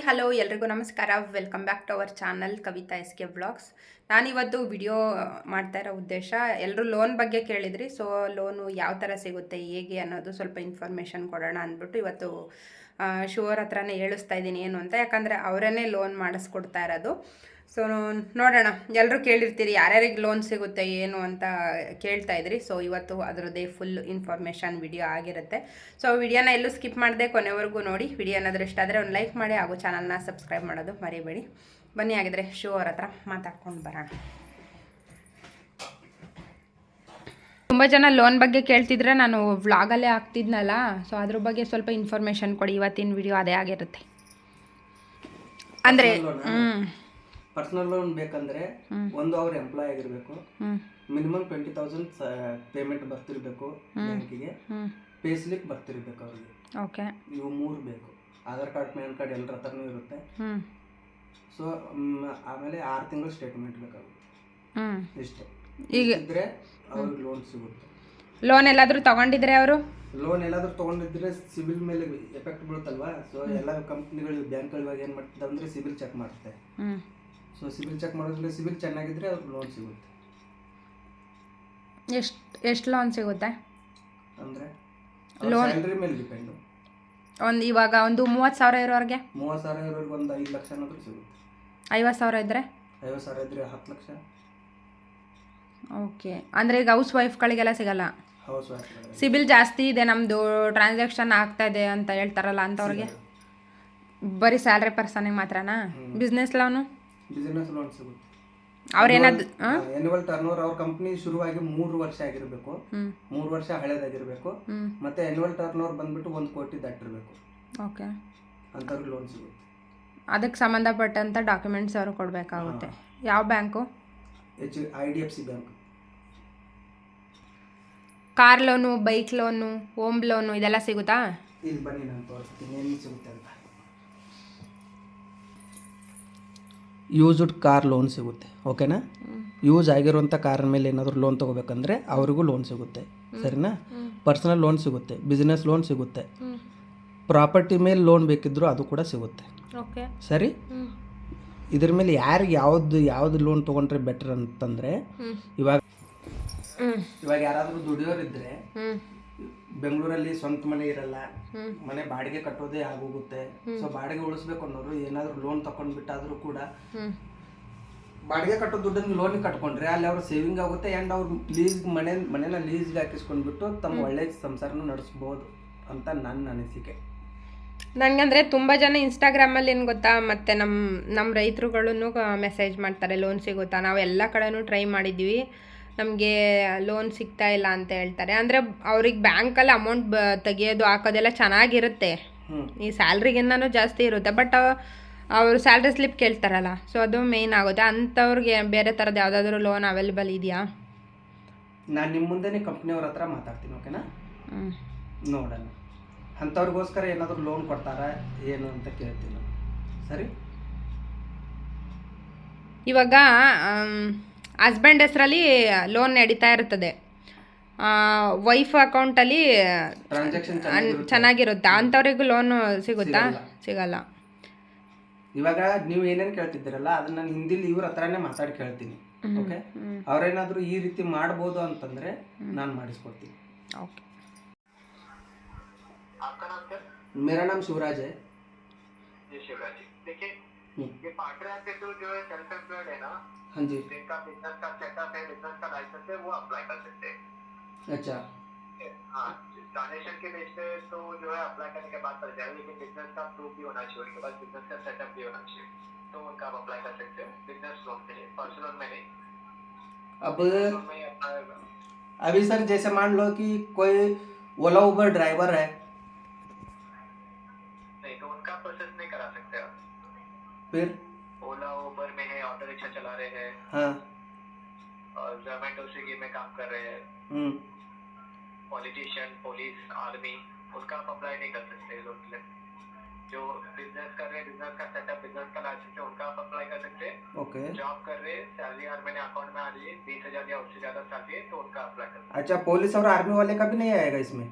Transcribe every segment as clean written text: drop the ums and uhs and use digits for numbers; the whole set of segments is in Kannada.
ಹಲೋ ಎಲ್ರಿಗೂ ನಮಸ್ಕಾರ. Welcome back to our channel Kavita S K vlogs. ನಾನಿವತ್ತು ವಿಡಿಯೋ ಮಾಡ್ತಾ ಇರೋ ಉದ್ದೇಶ, ಎಲ್ಲರೂ ಲೋನ್ ಬಗ್ಗೆ ಕೇಳಿದ್ರಿ. ಸೊ ಲೋನು ಯಾವ ಥರ ಸಿಗುತ್ತೆ, ಹೇಗೆ ಅನ್ನೋದು ಸ್ವಲ್ಪ ಇನ್ಫಾರ್ಮೇಷನ್ ಕೊಡೋಣ ಅಂದ್ಬಿಟ್ಟು ಇವತ್ತು ಶಿವರ ಹತ್ರನೇ ಹೇಳಿಸ್ತಾ ಇದ್ದೀನಿ ಏನು ಅಂತ. ಯಾಕಂದರೆ ಅವರೇ ಲೋನ್ ಮಾಡಿಸ್ಕೊಡ್ತಾ ಇರೋದು. ಸೊ ನೋಡೋಣ, ಎಲ್ಲರೂ ಕೇಳಿರ್ತೀರಿ ಯಾರ್ಯಾರಿಗೆ ಲೋನ್ ಸಿಗುತ್ತೆ ಏನು ಅಂತ ಕೇಳ್ತಾ ಇದ್ರಿ. ಸೊ ಇವತ್ತು ಅದರದ್ದೇ ಫುಲ್ ಇನ್ಫಾರ್ಮೇಷನ್ ವಿಡಿಯೋ ಆಗಿರುತ್ತೆ. ಸೊ ವಿಡಿಯೋನ ಎಲ್ಲೂ ಸ್ಕಿಪ್ ಮಾಡದೆ ಕೊನೆವರೆಗೂ ನೋಡಿ. ವಿಡಿಯೋ ಏನಾದರೂ ಇಷ್ಟ ಆದರೆ ಒಂದು ಲೈಕ್ ಮಾಡಿ, ಹಾಗೂ ಚಾನಲ್ನ ಸಬ್ಸ್ಕ್ರೈಬ್ ಮಾಡೋದು ಮರಿಬೇಡಿ. ಬನ್ನಿ ಆಗಿದ್ರೆ ಶಿವ ಅವ್ರ ಹತ್ರ ಮಾತಾಡ್ಕೊಂಡು ಬರೋಣ. ತುಂಬ ಜನ ಲೋನ್ ಬಗ್ಗೆ ಕೇಳ್ತಿದ್ರೆ ನಾನು ವ್ಲಾಗಲ್ಲೇ ಹಾಕ್ತಿದ್ನಲ್ಲ, ಸೊ ಅದ್ರ ಬಗ್ಗೆ ಸ್ವಲ್ಪ ಇನ್ಫಾರ್ಮೇಷನ್ ಕೊಡಿ. ಇವತ್ತಿನ ವಿಡಿಯೋ ಅದೇ ಆಗಿರುತ್ತೆ. ಅಂದರೆ ಪರ್ಸನಲ್ ಲೋನ್ ಬೇಕಂದ್ರೆ ಒಂದು ಅವ್ರ ಎಂಪ್ಲಾಯ್ ಆಗಿರಬೇಕು, ಮಿನಿಮಮ್ 20,000 ಪೇಮೆಂಟ್ ಬರ್ತಿರ್ಬೇಕು ಬ್ಯಾಂಕಿಗೆ, ಪೇ ಸ್ಲಿಪ್ ಬರ್ತಿರ್ಬೇಕು ಅವ್ರಿಗೆ. ಓಕೆ, ಇವು 3 ಬೇಕು. ಆಧಾರ್ ಕಾರ್ಡ್, ಪ್ಯಾನ್ ಕಾರ್ಡ್ ಎಲ್ಲರ ಹತ್ರನೂ ಇರುತ್ತೆ. ಸೊ ಆಮೇಲೆ 6 ತಿಂಗಳು ಸ್ಟೇಟ್ಮೆಂಟ್ ಬೇಕಾಗುತ್ತೆ. ಇಷ್ಟೇ. ಈಗ ಇದ್ರೆ ಅವ್ರಿಗೆ ಲೋನ್ ಸಿಗುತ್ತೆ. ಲೋನ್ ಎಲ್ಲಾದರೂ ತಗೊಂಡಿದ್ರೆ ಲೋನ್ ಎಲ್ಲಾದ್ರೂ ತೊಗೊಂಡಿದ್ರೆ ಸಿಬಿಲ್ ಮೇಲೆ ಎಫೆಕ್ಟ್ ಬೀಳುತ್ತಲ್ವಾ. ಸೊ ಎಲ್ಲ ಕಂಪ್ನಿಗಳು, ಬ್ಯಾಂಕ್ಗಳು ಇವಾಗ ಏನು ಮಾಡ್ತಿದ್ದಾವೆ ಅಂದರೆ ಸಿಬಿಲ್ ಚೆಕ್ ಮಾಡುತ್ತೆ. ಸೊ ಸಿಬಿಲ್ ಚೆಕ್ ಮಾಡೋದ್ರಲ್ಲಿ ಸಿಬಿಲ್ ಚೆನ್ನಾಗಿದ್ರೆ ಅವ್ರಿಗೆ ಲೋನ್ ಸಿಗುತ್ತೆ. ಎಷ್ಟು ಲೋನ್ ಸಿಗುತ್ತೆ ಅಂದರೆ ಲೋನ್ ಸ್ಯಾಲರಿ ಮೇಲೆ ಡಿಪೆಂಡು. ಇವಾಗ ಒಂದು 30,000 ಇರೋರಿಗೆ, 30,000 ಇರೋರಿಗೆ ಒಂದು 5 ಲಕ್ಷ ಅನ್ನೋದು ಸಿಗುತ್ತೆ. 50,000 ಇದ್ದರೆ 50,000 ಇದ್ದರೆ 10 ಲಕ್ಷ. ಓಕೆ, ಅಂದರೆ ಈಗ ಹೌಸ್ ವೈಫ್ಗಳಿಗೆಲ್ಲ ಸಿಗಲ್ಲ. ಹೌಸ್ ವೈಫ್ ಸಿಬಿಲ್ ಜಾಸ್ತಿ ಇದೆ, ನಮ್ಮದು ಟ್ರಾನ್ಸಾಕ್ಷನ್ ಆಗ್ತಾ ಇದೆ ಅಂತ ಹೇಳ್ತಾರಲ್ಲ ಅಂಥವ್ರಿಗೆ ಬರೀ ಸ್ಯಾಲ್ರಿ ಪರ್ಸನಿಗೆ ಮಾತ್ರನಾ? ಬಿಸ್ನೆಸ್ ಲೋನು ಸಿಗುತ್ತೆ. ಅವ್ರೇನಾದ್ರು ಆನ್ಯುವಲ್ ಟರ್ನ್ಓವರ್ ಅವ್ರ ಕಂಪ್ನಿ ಶುರುವಾಗಿ 3 ವರ್ಷ ಆಗಿರಬೇಕು, 3 ವರ್ಷ ಹಳೇದಾಗಿರ್ಬೇಕು, ಮತ್ತೆ ಆನ್ಯುವಲ್ ಟರ್ನ್ಓವರ್ ಬಂದ್ಬಿಟ್ಟು 1 ಕೋಟಿ ದಾಟಿರ್ಬೇಕು. ಓಕೆ, ಅಂಥವ್ರಿಗೆ ಲೋನ್ ಸಿಗುತ್ತೆ. ಅದಕ್ಕೆ ಸಂಬಂಧಪಟ್ಟಂಥ ಡಾಕ್ಯುಮೆಂಟ್ಸ್ ಅವರು ಕೊಡಬೇಕಾಗುತ್ತೆ. ಯಾವ bank? IDFC bank. Car loan, bike loan, home loan ಇದೆಲ್ಲ ಸಿಗುತ್ತಾ? ಇಲ್ಲಿ ಬನ್ನಿ ನಾನು ತೋರಿಸ್ತೀನಿ ಏನು ಸಿಗುತ್ತೆ ಅಂತ. ಯೂಸ್ಡ್ ಕಾರ್ ಲೋನ್ ಸಿಗುತ್ತೆ. ಓಕೆನಾ? ಯೂಸ್ ಆಗಿರುವಂಥ ಕಾರ್ ಮೇಲೆ ಏನಾದರೂ ಲೋನ್ ತೊಗೋಬೇಕಂದ್ರೆ ಅವ್ರಿಗೂ ಲೋನ್ ಸಿಗುತ್ತೆ. ಸರಿನಾ? ಪರ್ಸನಲ್ ಲೋನ್ ಸಿಗುತ್ತೆ, ಬಿಸ್ನೆಸ್ ಲೋನ್ ಸಿಗುತ್ತೆ, ಪ್ರಾಪರ್ಟಿ ಮೇಲೆ ಲೋನ್ ಬೇಕಿದ್ದರೂ ಅದು ಕೂಡ ಸಿಗುತ್ತೆ. ಓಕೆ, ಸರಿ. ಇದ್ರ ಮೇಲೆ ಯಾರಿಗೆ ಯಾವ್ದು ಲೋನ್ ತೊಗೊಂಡ್ರೆ ಬೆಟರ್ ಅಂತಂದರೆ, ಇವಾಗ ಯಾರಾದರೂ ದುಡಿಯೋರಿದ್ದರೆ ಬೆಂಗಳೂರಲ್ಲಿ ಸ್ವಂತ ಮನೆ ಇರಲ್ಲ, ಮನೆ ಬಾಡಿಗೆ ಕಟ್ಟೋದೇ ಆಗೋಗುತ್ತೆ. ಸೊ ಬಾಡಿಗೆ ಉಳಿಸ್ಬೇಕು ಅನ್ನೋರು ಏನಾದರೂ ಲೋನ್ ತಗೊಂಡ್ಬಿಟ್ಟಾದ್ರೂ ಕೂಡ ಬಾಡಿಗೆ ಕಟ್ಟೋ ದುಡ್ಡನ್ನು ಲೋನಿಗೆ ಕಟ್ಕೊಂಡ್ರೆ ಅಲ್ಲಿ ಅವ್ರ ಸೇವಿಂಗ್ ಆಗುತ್ತೆ. ಆ್ಯಂಡ್ ಅವ್ರು ಮನೇನ ಲೀಸ್ಗೆ ಹಾಕಿಸ್ಕೊಂಡ್ಬಿಟ್ಟು ತಮ್ಮ ಒಳ್ಳೆ ಸಂಸಾರನ ನಡೆಸ್ಬೋದು ಅಂತ ನನ್ನ ಅನಿಸಿಕೆ. ನನಗಂದರೆ ತುಂಬ ಜನ ಇನ್ಸ್ಟಾಗ್ರಾಮಲ್ಲಿ ಏನು ಗೊತ್ತಾ, ಮತ್ತು ನಮ್ಮ ರೈತರುಗಳನ್ನು ಮೆಸೇಜ್ ಮಾಡ್ತಾರೆ ಲೋನ್ ಸಿಗುತ್ತಾ, ನಾವು ಎಲ್ಲ ಕಡೆನೂ ಟ್ರೈ ಮಾಡಿದ್ವಿ, ನಮಗೆ ಲೋನ್ ಸಿಗ್ತಾ ಇಲ್ಲ ಅಂತ ಹೇಳ್ತಾರೆ. ಅಂದರೆ ಅವ್ರಿಗೆ ಬ್ಯಾಂಕಲ್ಲಿ ಅಮೌಂಟ್ ತೆಗಿಯೋದು ಹಾಕೋದೆಲ್ಲ ಚೆನ್ನಾಗಿರುತ್ತೆ, ಈ ಸ್ಯಾಲ್ರಿಗಿಂತನೂ ಜಾಸ್ತಿ ಇರುತ್ತೆ. ಬಟ್ ಅವರು ಸ್ಯಾಲ್ರಿ ಸ್ಲಿಪ್ ಕೇಳ್ತಾರಲ್ಲ, ಸೊ ಅದು ಮೇಯ್ನ್ ಆಗುತ್ತೆ. ಅಂಥವ್ರಿಗೆ ಬೇರೆ ಥರದ್ದು ಯಾವುದಾದ್ರೂ ಲೋನ್ ಅವೈಲೇಬಲ್ ಇದೆಯಾ? ನಾನು ನಿಮ್ಮ ಮುಂದೆನೇ ಕಂಪ್ನಿಯವ್ರ ಹತ್ರ ಮಾತಾಡ್ತೀನಿ. ಓಕೆನಾ? ನೋಡೋಣ ಅಂಥವ್ರಿಗೋಸ್ಕರ ಏನಾದರೂ ಲೋನ್ ಕೊಡ್ತಾರಾ ಏನು ಅಂತ ಕೇಳ್ತೀನಿ. ಸರಿ. ಇವಾಗ ಹಸ್ಬೆಂಡ್ ಹೆಸರಲ್ಲಿ ಲೋನ್ ನಡೀತಾ ಇರ್ತದೆ, ವೈಫ್ ಅಕೌಂಟಲ್ಲಿ ಟ್ರಾನ್ಸಾಕ್ಷನ್ ಚೆನ್ನಾಗಿರುತ್ತೆ, ಅಂಥವ್ರಿಗೂ ಲೋನ್ ಸಿಗುತ್ತಾ? ಸಿಗಲ್ಲ. ಇವಾಗ ನೀವು ಏನೇನು ಕೇಳ್ತಿದ್ದೀರಲ್ಲ ಅದನ್ನ ನಾನು ಹಿಂದಿಲಿ ಇವ್ರ ಹತ್ರನೇ ಮಾತಾಡಿ ಕೇಳ್ತೀನಿ. ಓಕೆ, ಅವ್ರೇನಾದರೂ ಈ ರೀತಿ ಮಾಡ್ಬೋದು ಅಂತಂದರೆ ನಾನು ಮಾಡಿಸ್ಕೊಡ್ತೀನಿ. ಓಕೆ. मेरा नाम शिवराज है. जी शिवराज जी, देखिए ये पार्टनर से तो जो है सेल्फ एम्प्लॉयड है ना, हाँ जी, जिनका बिजनेस का सेटअप है, बिजनेस का लाइसेंस है, वो अप्लाई कर सकते हैं. अच्छा. हाँ, डोनेशन के बेस पे तो जो है अप्लाई करने के बाद चल जाएगा, लेकिन बिजनेस का प्रूफ भी होना चाहिए, उनके पास बिजनेस का सेटअप भी होना चाहिए, तो उनका आप अप्लाई कर सकते हैं बिजनेस लोन के लिए. पर्सनल में नहीं. अब अभी सर जैसे मान लो कि कोई ओला उबर ड्राइवर है, तो उनका प्रोसेस नहीं करा सकते आप. फिर ओला उबर में है, ऑटो रिक्शा चला रहे हैं, हाँ, और जोमेटो स्विगी में काम कर रहे हैं, पॉलिटिशियन, पुलिस, आर्मी, उनका आप अप्लाई नहीं कर सकते लोन के लिए. जो बिजनेस कर रहे हैं, बिजनेस का सेटअप, बिजनेस का लाइसेंस है, उनका आप अप्लाई कर सकते हैं. ओके. जॉब कर रहे हैं, सैलरी हर महीने अकाउंट में आ रही है 20,000 या उससे ज्यादा सैलरी है, तो उनका अप्लाई कर सकते हैं. अच्छा, पुलिस और आर्मी वाले का भी नहीं आएगा इसमें?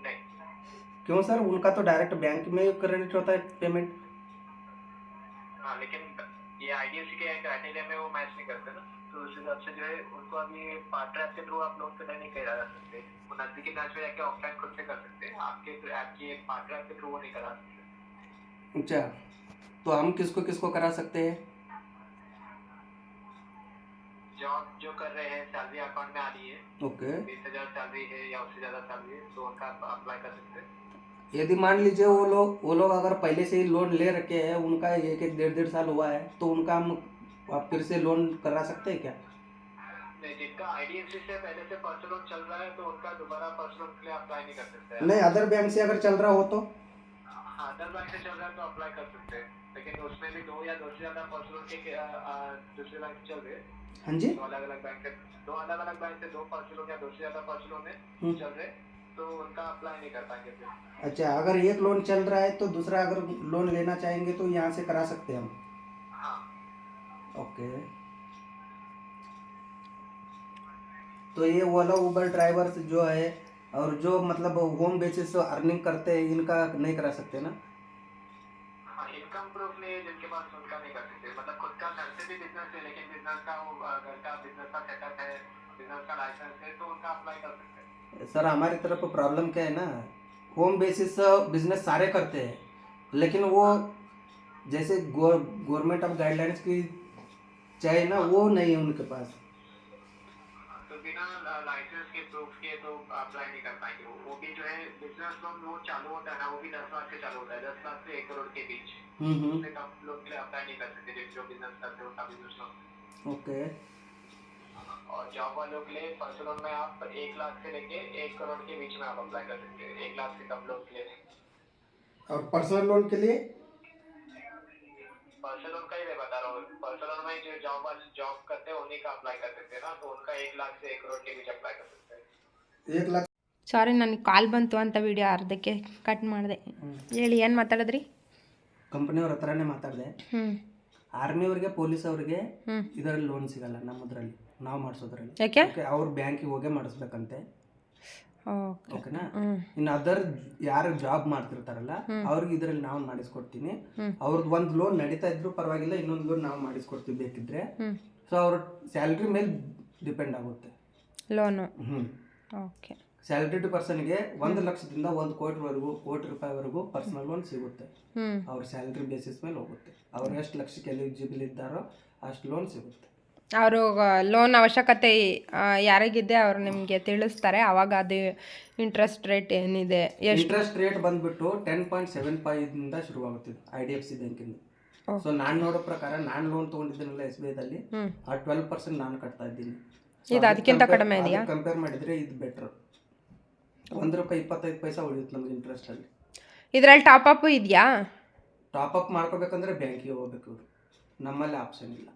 नहीं. क्यों सर? उनका तो डायरेक्ट बैंक में क्रेडिट होता है पेमेंट. हाँ लेकिन ये IDFC के क्राइटेरिया में वो मैच नहीं करते ना, तो उस हिसाब से जो है उनको अभी पार्ट ट्रैप के थ्रू आप लोन करने नहीं करा सकते। वो नजदीकी ब्रांच में जाके ऑफलाइन खुद से कर सकते हैं, आपके पार्ट ट्रैप के थ्रू वो नहीं करा सकते। अच्छा, तो हम किसको किसको करा सकते हैं? जॉब जो कर रहे हैं, सैलरी अकाउंट में आ रही है, ओके। 20,000 सैलरी है या उससे ज़्यादा सैलरी है, तो उनका आप अप्लाई कर सकते हैं। यदि मान लीजिए वो लोग अगर पहले से ही लोन ले रखे हैं, उनका एक एक डेढ़ साल हुआ है, तो उनका हम आप फिर से लोन करा सकते हैं क्या? नहीं, जिनका IDFC से पहले से पर्सनल लोन चल रहा है तो उनका दोबारा पर्सनल लोन के लिए अप्लाई नहीं कर सकते हैं। नहीं, अदर बैंक से अगर चल रहा हो तो? हाँ, अदर बैंक से चल रहा है तो अप्लाई कर सकते हैं, लेकिन उसमें भी 2 या 2 से ज़्यादा पर्सनल लोन के दूसरे बैंक से चल रहे हैं। हाँ जी। दो अलग अलग बैंक से 2 पर्सनल लोन या 2 से ज़्यादा पर्सनल लोन चल रहे, तो उनका अप्लाई नहीं कर पाएंगे फिर। अच्छा, अगर एक लोन चल रहा है तो दूसरा अगर लोन लेना चाहेंगे तो यहाँ से करा सकते हैं हम? हाँ। ओके। तो ये ओला उबर ड्राइवर्स जो है और जो मतलब होम बेसिस अर्निंग करते हैं, इनका नहीं करा सकते ना? हाँ, इनकम प्रूफ नहीं है जिनके पास, उनका नहीं कर सकते। मतलब खुद का घर से भी बिजनेस है, लेकिन बिजनेस का वो घर का बिजनेस का सेटअप है, बिजनेस का लाइसेंस है, तो उनका अप्लाई कर सकते हैं। सर, हमारी तरफ प्रॉब्लम क्या है ना, होम बेसिस बिजनेस सारे करते हैं, लेकिन वो जैसे गवर्नमेंट ऑफ गाइडलाइंस की चाहे ना, वो नहीं है उनके पास। तो बिना लाइसेंस के प्रूफ के तो अप्लाई नहीं कर पाएंगे। वो भी जो है बिजनेस लोन वो चालू होता है ना, वो भी 10 लाख से चालू होता है, 10 लाख से 1 करोड़ के बीच। उससे कम लोन के लिए अप्लाई नहीं कर सकते जो बिजनेस करते हैं, उनका बिजनेस लोन। ओके। और जॉब वालों के लिए पर्सनल लोन में आप 1 लाख से लेके 1 करोड़ के बीच में आप अप्लाई कर सकते हैं, 1 लाख से कम लोन के लिए। और पर्सनल लोन के लिए? पर्सनल लोन का ही मैं बता रहा हूँ, पर्सनल लोन में जो जॉब वाले जॉब करते हैं उन्हीं का अप्लाई कर सकते हैं ना, तो उनका 1 लाख से 1 करोड़ के बीच अप्लाई कर सकते हैं। 1 लाख। ಸಾರಿ, ನನಗೆ ಕಾಲ್ ಬಂತು ಅಂತ ವಿಡಿಯೋ ಅರ್ಧಕ್ಕೆ ಕಟ್ ಮಾಡಿದೆ. ಹೇಳಿ, ಏನು ಮಾತಾಡಿದ್ರಿ? ಕಂಪನಿಯವ್ರ ಹತ್ರನೇ ಮಾತಾಡಿದೆ. ಆರ್ಮಿ ಅವರಿಗೆ, ಪೊಲೀಸ್ ಅವರಿಗೆ ಹ್ಞೂ ಇದರಲ್ಲಿ ಲೋನ್ ಸಿಗಲ್ಲ, ನಮ್ಮದ್ರಲ್ಲಿ ನಾವು ಮಾಡಿಸೋದ್ರಲ್ಲಿ. ಯಾಕೆ? ಅವ್ರು ಬ್ಯಾಂಕಿಗೆ ಹೋಗೇ ಮಾಡಿಸ್ಬೇಕಂತೆ. ಓಕೆ. ಓಕೆನಾ? ಇನ್ನು ಅದರ್ ಯಾರು ಜಾಬ್ ಮಾಡ್ತಿರ್ತಾರಲ್ಲ ಅವ್ರಿಗೆ ಇದರಲ್ಲಿ ನಾವು ಮಾಡಿಸ್ಕೊಡ್ತೀನಿ. ಅವ್ರದ್ದು ಒಂದು ಲೋನ್ ನಡೀತಾ ಇದ್ರು ಪರವಾಗಿಲ್ಲ, ಇನ್ನೊಂದು ಲೋನ್ ನಾವು ಮಾಡಿಸ್ಕೊಡ್ತೀವಿ ಬೇಕಿದ್ರೆ. ಸೊ ಅವ್ರ ಸ್ಯಾಲ್ರಿ ಮೇಲೆ ಡಿಪೆಂಡ್ ಆಗುತ್ತೆ ಲೋನು. ಓಕೆ. ಸ್ಯಾಲ್ರಿಡ್ ಪರ್ಸನ್ಗೆ 1 ಲಕ್ಷದಿಂದ 1 ಕೋಟಿ ರೂಪಾಯಿವರೆಗೂ ಪರ್ಸನಲ್ ಲೋನ್ ಸಿಗುತ್ತೆ. ಅವ್ರ ಸ್ಯಾಲ್ರಿ ಬೇಸಿಸ್ ಮೇಲೆ ಹೋಗುತ್ತೆ. ಅವ್ರು ಎಷ್ಟು ಲಕ್ಷಕ್ಕೆ ಎಲಿಜಿಬಲ್ ಇದ್ದಾರೋ ಅಷ್ಟು ಲೋನ್ ಸಿಗುತ್ತೆ. ಅವರು ಲೋನ್ ಅವಶ್ಯಕತೆ ಯಾರಿಗಿದೆ ಅವ್ರು ನಿಮಗೆ ತಿಳಿಸ್ತಾರೆ, ಆವಾಗ ಅದು ಇಂಟ್ರೆಸ್ಟ್ ರೇಟ್ ಏನಿದೆ, ಎಷ್ಟು ಇಂಟ್ರೆಸ್ಟ್ ರೇಟ್ ಬಂದ್ಬಿಟ್ಟು 10.75 ಶುರುವಾಗುತ್ತೆ IDFC ಬ್ಯಾಂಕಿಂದ. ಸೊ ನಾನು ನೋಡೋ ಪ್ರಕಾರ, ನಾನು ಲೋನ್ ತೊಗೊಂಡಿದ್ದೀನಲ್ಲ SBI ದಲ್ಲಿ, ಆ 12% ನಾನು ಕಟ್ತಾ ಇದ್ದೀನಿ. ಇದು ಅದಕ್ಕಿಂತ ಕಡಿಮೆ ಇದೆಯಾ? ಕಂಪೇರ್ ಮಾಡಿದರೆ ಇದು ಬೆಟರ್. ₹1.25 ಉಳಿಯುತ್ತೆ ನಮ್ಗೆ ಇಂಟ್ರೆಸ್ಟ್ ಅಲ್ಲಿ. ಇದರಲ್ಲಿ ಟಾಪ್ ಅಪ್ ಇದೆಯಾ? ಟಾಪ್ ಅಪ್ ಮಾಡ್ಕೋಬೇಕಂದ್ರೆ ಬ್ಯಾಂಕಿಗೆ ಹೋಗ್ಬೇಕು, ನಮ್ಮಲ್ಲಿ ಆಪ್ಷನ್ ಇಲ್ಲ.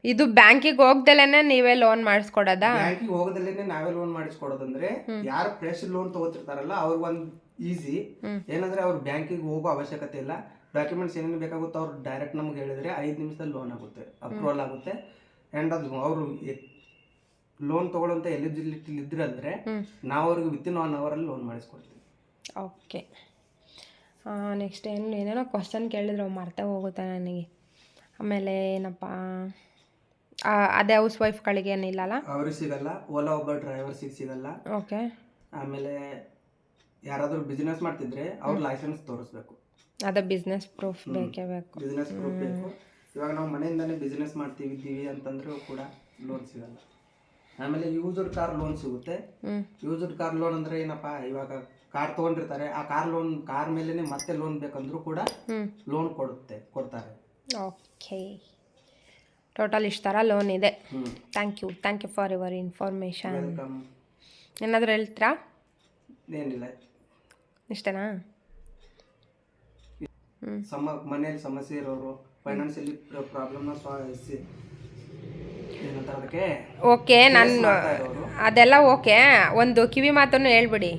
ಇದು ಬ್ಯಾಂಕಿಗೆ ಹೋಗ್ದಲೇನೆ ನೀವೇ ಲೋನ್ ಮಾಡಿಸ್ಕೊಡೋದಾ? ಬ್ಯಾಂಕಿಗೆ ಹೋಗದಲ್ಲೇನೆ ನಾವೇ ಲೋನ್ ಮಾಡಿಸ್ಕೊಡೋದಂದ್ರೆ, ಯಾರು ಫ್ರೆಶ್ ಲೋನ್ ತಗೋತಿರ್ತಾರಲ್ಲ ಅವ್ರಿಗೆ ಒಂದು ಈಸಿ ಏನಂದ್ರೆ, ಅವ್ರು ಬ್ಯಾಂಕಿಗೆ ಹೋಗೋ ಅವಶ್ಯಕತೆ ಇಲ್ಲ. ಡಾಕ್ಯುಮೆಂಟ್ಸ್ ಏನೇನು ಬೇಕಾಗುತ್ತೋ ಅವ್ರು ಡೈರೆಕ್ಟ್ ನಮ್ಗೆ ಹೇಳಿದ್ರೆ 5 ನಿಮಿಷದಲ್ಲಿ ಲೋನ್ ಆಗುತ್ತೆ, ಅಪ್ರೂವಲ್ ಆಗುತ್ತೆ. ಆ್ಯಂಡ್ ಅದು ಅವರು ಲೋನ್ ತೊಗೊಳ್ಳೋಂಥ ಎಲಿಜಿಬಿಲಿಟಿ ಇದ್ರಂದರೆ ನಾವು ಅವ್ರಿಗೆ ವಿತಿನ್ 1 ಅವರಲ್ಲಿ ಲೋನ್ ಮಾಡಿಸ್ಕೊಡ್ತೀವಿ. ಓಕೆ. ನೆಕ್ಸ್ಟ್ ಏನೇನೋ ಕ್ವಶನ್ ಕೇಳಿದ್ರು, ಮರ್ತೇ ಹೋಗುತ್ತೆ ನನಗೆ. ಆಮೇಲೆ ಏನಪ್ಪ, ಅದೇ ಹೌಸ್ ವೈಫ್ಗಳಿಗೆ ಏನಿಲ್ಲಲ್ಲ, ಅವ್ರಿಗೆ ಸಿಗಲ್ಲ. ಓಲಾ ಒಬ್ಬ ಡ್ರೈವರ್ಸಿಗೆ ಸಿಗಲ್ಲ. ಓಕೆ. ಆಮೇಲೆ ಯಾರಾದರೂ ಬಿಸ್ನೆಸ್ ಮಾಡ್ತಿದ್ರೆ ಅವ್ರ ಲೈಸೆನ್ಸ್ ತೋರಿಸ್ಬೇಕು. ಅದೇ ಬಿಸ್ನೆಸ್ ಪ್ರೂಫ್ ಬೇಕೇ ಬೇಕು. ಬಿಸ್ನೆಸ್ ಪ್ರೂಫ್ ಬೇಕು. ಇವಾಗ ನಾವು ಮನೆಯಿಂದನೇ ಬಿಸ್ನೆಸ್ ಮಾಡ್ತಿದ್ದೀವಿ ಅಂತಂದ್ರೂ ಕೂಡ ಲೋನ್ ಸಿಗಲ್ಲ. ಆಮೇಲೆ ಯೂಸ್ಡ್ ಕಾರ್ ಲೋನ್ ಸಿಗುತ್ತೆ. ಯೂಸ್ಡ್ ಕಾರ್ ಲೋನ್ ಅಂದರೆ ಏನಪ್ಪ, ಇವಾಗ ಕಾರ್ ತೊಗೊಂಡಿರ್ತಾರೆ, ಆ ಕಾರ್ ಮೇಲೇ ಮತ್ತೆ ಲೋನ್ ಬೇಕಂದ್ರೂ ಕೂಡ ಲೋನ್ ಕೊಡ್ತಾರೆ. ಓಕೆ. ಟೋಟಲ್ ಇಷ್ಟು ಥರ ಲೋನ್ ಇದೆ. Thank you for your information. Welcome. ಏನಾದರೂ ಹೇಳ್ತೀರಾ? ಏನಿಲ್ಲ, ಇಷ್ಟನಾ? ಮನೆಯಲ್ಲಿ ಸಮಸ್ಯೆ ಇರೋರು, ಫೈನಾನ್ಷಿಯಲಿ ಪ್ರಾಬ್ಲಮ್ನ ಏನಂತಾರೆ ಅದಕ್ಕೆ, ಓಕೆ. ನಾನು ಅದೆಲ್ಲ ಓಕೆ. ಒಂದು ಕಿವಿ ಮಾತನ್ನು ಹೇಳ್ಬಿಡಿ,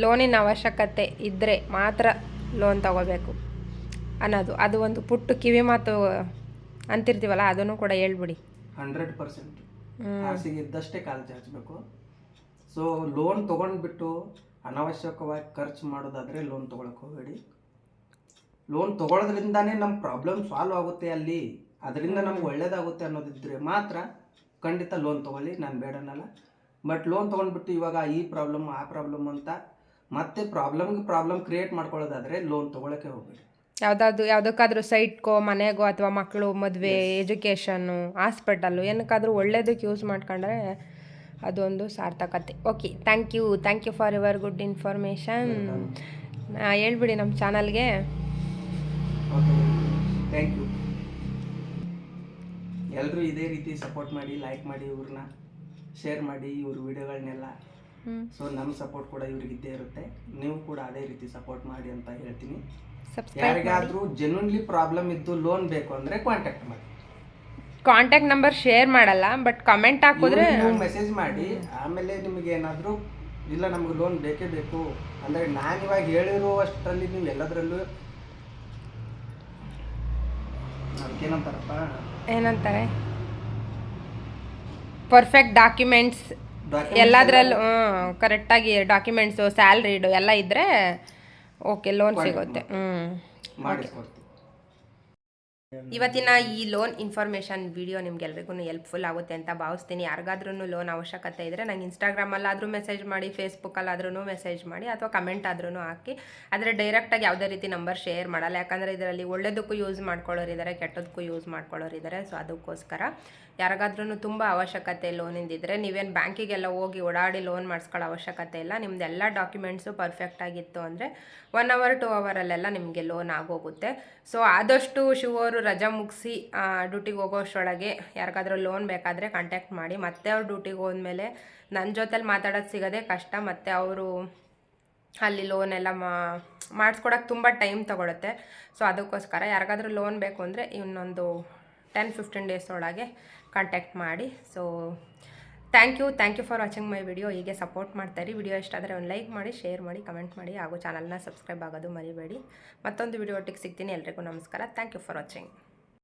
ಲೋನಿನ ಅವಶ್ಯಕತೆ ಇದ್ದರೆ ಮಾತ್ರ ಲೋನ್ ತಗೋಬೇಕು ಅನ್ನೋದು, ಅದು ಒಂದು ಪುಟ್ಟು ಕಿವಿ ಮಾತು ಅಂತಿರ್ತೀವಲ್ಲ, ಅದನ್ನು ಕೂಡ ಹೇಳ್ಬಿಡಿ. 100% ಹಾಸಿಗೆ ಇದ್ದಷ್ಟೇ ಕಾಲು ಚಾಚಬೇಕು. ಸೊ ಲೋನ್ ತೊಗೊಂಡ್ಬಿಟ್ಟು ಅನಾವಶ್ಯಕವಾಗಿ ಖರ್ಚು ಮಾಡೋದಾದರೆ ಲೋನ್ ತೊಗೊಳಕ್ಕೆ ಹೋಗಬೇಡಿ. ಲೋನ್ ತೊಗೊಳೋದ್ರಿಂದಾನೇ ನಮ್ಮ ಪ್ರಾಬ್ಲಮ್ ಸಾಲ್ವ್ ಆಗುತ್ತೆ ಅಲ್ಲಿ, ಅದರಿಂದ ನಮ್ಗೆ ಒಳ್ಳೇದಾಗುತ್ತೆ ಅನ್ನೋದಿದ್ರೆ ಮಾತ್ರ ಖಂಡಿತ ಲೋನ್ ತೊಗೊಳ್ಳಿ, ನಾನು ಬೇಡನ್ನಲ್ಲ. ಬಟ್ ಲೋನ್ ತೊಗೊಂಡ್ಬಿಟ್ಟು ಇವಾಗ ಈ ಪ್ರಾಬ್ಲಮ್ ಆ ಪ್ರಾಬ್ಲಮ್ ಅಂತ ಮತ್ತೆ ಪ್ರಾಬ್ಲಮ್ ಕ್ರಿಯೇಟ್ ಮಾಡ್ಕೊಳ್ಳೋದಾದರೆ ಲೋನ್ ತೊಗೊಳಕ್ಕೆ ಹೋಗ್ಬೇಡಿ. ಯಾವುದಕ್ಕಾದ್ರೂ ಸೈಟ್ಗೋ ಮನೆಗೋ ಅಥವಾ ಮಕ್ಕಳು ಮದುವೆ ಎಜುಕೇಷನ್ನು ಹಾಸ್ಪಿಟಲ್ಲು ಏನಕ್ಕಾದ್ರೂ ಒಳ್ಳೇದಕ್ಕೆ ಯೂಸ್ ಮಾಡ್ಕೊಂಡ್ರೆ ಅದೊಂದು ಸಾರ್ಥಕತೆ. Okay, thank you for your good information. ಹೇಳ್ಬಿಡಿ ನಮ್ಮ ಚಾನಲ್ಗೆ. Okay, thank you. ಎಲ್ಲರೂ ಇದೇ ರೀತಿ ಸಪೋರ್ಟ್ ಮಾಡಿ, ಲೈಕ್ ಮಾಡಿ, ಇವ್ರನ್ನ ಶೇರ್ ಮಾಡಿ, ಇವ್ರ ವಿಡಿಯೋಗಳನ್ನೆಲ್ಲ. ಸೊ ನಮ್ಮ ಸಪೋರ್ಟ್ ಕೂಡ ಇವ್ರಿಗೆ ಇದ್ದೇ ಇರುತ್ತೆ, ನೀವು ಕೂಡ ಅದೇ ರೀತಿ ಸಪೋರ್ಟ್ ಮಾಡಿ ಅಂತ ಹೇಳ್ತೀನಿ. ಯಾರಿಗಾದ್ರೂ ಜೆನ್ಯೂನ್ಲಿ ಪ್ರಾಬ್ಲಮ್ ಇದ್ದು ಲೋನ್ ಬೇಕು ಅಂದರೆ ಕಾಂಟ್ಯಾಕ್ಟ್ ಮಾಡಿ. ಕಾಂಟ್ಯಾಕ್ಟ್ ನಂಬರ್ ಶೇರ್ ಮಾಡಲ್ಲ, ಬಟ್ ಕಮೆಂಟ್ ಹಾಕಿದ್ರೆ ಮೆಸೇಜ್ ಮಾಡಿ. ಆಮೇಲೆ ನಿಮಗೆ ಏನಾದರೂ ಇಲ್ಲ ನಮ್ಗೆ ಲೋನ್ ಬೇಕೇ ಬೇಕು ಅಂದರೆ ನಾನು ಇವಾಗ ಹೇಳಿರುವಷ್ಟರಲ್ಲಿ ನೀವು ಎಲ್ಲದರಲ್ಲೂ ಅದಕ್ಕೇನಂತಾರಪ್ಪ, ಏನಂತಾರೆ, ಪರ್ಫೆಕ್ಟ್ ಡಾಕ್ಯುಮೆಂಟ್ಸ್ ಎಲ್ಲದರಲ್ಲೂ ಕರೆಕ್ಟಾಗಿ ಡಾಕ್ಯುಮೆಂಟ್ಸು ಸ್ಯಾಲ್ರಿಡು ಎಲ್ಲ ಇದ್ದರೆ ಓಕೆ, ಲೋನ್ ಸಿಗುತ್ತೆ. ಮಾಡಿಸ್ಕೊಡ್ತೀವಿ. ಇವತ್ತಿನ ಈ ಲೋನ್ ಇನ್ಫಾರ್ಮೇಷನ್ ವಿಡಿಯೋ ನಿಮ್ಗೆಲ್ರಿಗೂ ಹೆಲ್ಪ್ಫುಲ್ ಆಗುತ್ತೆ ಅಂತ ಭಾವಿಸ್ತೀನಿ. ಯಾರಿಗಾದ್ರೂ ಲೋನ್ ಅವಶ್ಯಕತೆ ಇದ್ದರೆ ನಂಗೆ ಇನ್ಸ್ಟಾಗ್ರಾಮಲ್ಲಾದರೂ ಮೆಸೇಜ್ ಮಾಡಿ, ಫೇಸ್ಬುಕ್ಕಲ್ಲಾದ್ರೂ ಮೆಸೇಜ್ ಮಾಡಿ, ಅಥವಾ ಕಮೆಂಟ್ ಆದ್ರೂ ಹಾಕಿ. ಆದರೆ ಡೈರೆಕ್ಟಾಗಿ ಯಾವುದೇ ರೀತಿ ನಂಬರ್ ಶೇರ್ ಮಾಡಲ್ಲ, ಯಾಕಂದರೆ ಇದರಲ್ಲಿ ಒಳ್ಳೇದಕ್ಕೂ ಯೂಸ್ ಮಾಡ್ಕೊಳ್ಳೋರಿದ್ದಾರೆ, ಕೆಟ್ಟದಕ್ಕೂ ಯೂಸ್ ಮಾಡ್ಕೊಳ್ಳೋರಿದ್ದಾರೆ. ಸೊ ಅದಕ್ಕೋಸ್ಕರ ಯಾರಿಗಾದ್ರೂ ತುಂಬ ಅವಶ್ಯಕತೆ ಲೋನಿಂದಿದ್ರೆ ನೀವೇನು ಬ್ಯಾಂಕಿಗೆಲ್ಲ ಹೋಗಿ ಓಡಾಡಿ ಲೋನ್ ಮಾಡಿಸ್ಕೊಳ್ಳೋ ಅವಶ್ಯಕತೆ ಇಲ್ಲ. ನಿಮ್ಮದೆಲ್ಲ ಡಾಕ್ಯುಮೆಂಟ್ಸು ಪರ್ಫೆಕ್ಟ್ ಆಗಿತ್ತು ಅಂದರೆ 1 hour 2 hourಲ್ಲೆಲ್ಲ ನಿಮಗೆ ಲೋನ್ ಆಗೋಗುತ್ತೆ. ಸೊ ಆದಷ್ಟು ಶಿವರು ರಜಾ ಮುಗಿಸಿ ಡ್ಯೂಟಿಗೆ ಹೋಗೋಷ್ಟರೊಳಗೆ ಯಾರಿಗಾದ್ರೂ ಲೋನ್ ಬೇಕಾದರೆ ಕಾಂಟ್ಯಾಕ್ಟ್ ಮಾಡಿ. ಮತ್ತೆ ಅವ್ರು ಡ್ಯೂಟಿಗೆ ಹೋದ್ಮೇಲೆ ನನ್ನ ಜೊತೆಲಿ ಮಾತಾಡೋದು ಸಿಗೋದೇ ಕಷ್ಟ, ಮತ್ತು ಅವರು ಅಲ್ಲಿ ಲೋನ್ ಎಲ್ಲ ಮಾಡಿಸ್ಕೊಡೋಕೆ ತುಂಬ ಟೈಮ್ ತೊಗೊಳುತ್ತೆ. ಸೊ ಅದಕ್ಕೋಸ್ಕರ ಯಾರಿಗಾದ್ರೂ ಲೋನ್ ಬೇಕು ಅಂದರೆ ಇನ್ನೊಂದು 10-15 days ಒಳಗೆ ಕಾಂಟ್ಯಾಕ್ಟ್ ಮಾಡಿ. So thank you for watching my video. ಹೀಗೆ ಸಪೋರ್ಟ್ ಮಾಡ್ತಾಯಿರಿ. ವಿಡಿಯೋ ಇಷ್ಟ ಆದರೆ ಒಂದು ಲೈಕ್ ಮಾಡಿ, ಶೇರ್ ಮಾಡಿ, ಕಮೆಂಟ್ ಮಾಡಿ, ಹಾಗೂ ಚಾನಲ್ನ ಸಬ್ಸ್ಕ್ರೈಬ್ ಆಗೋದು ಮರಿಬೇಡಿ. ಮತ್ತೊಂದು ವಿಡಿಯೋ ಒಟ್ಟಿಗೆ ಸಿಗ್ತೀನಿ. ಎಲ್ರಿಗೂ ನಮಸ್ಕಾರ. Thank you for watching.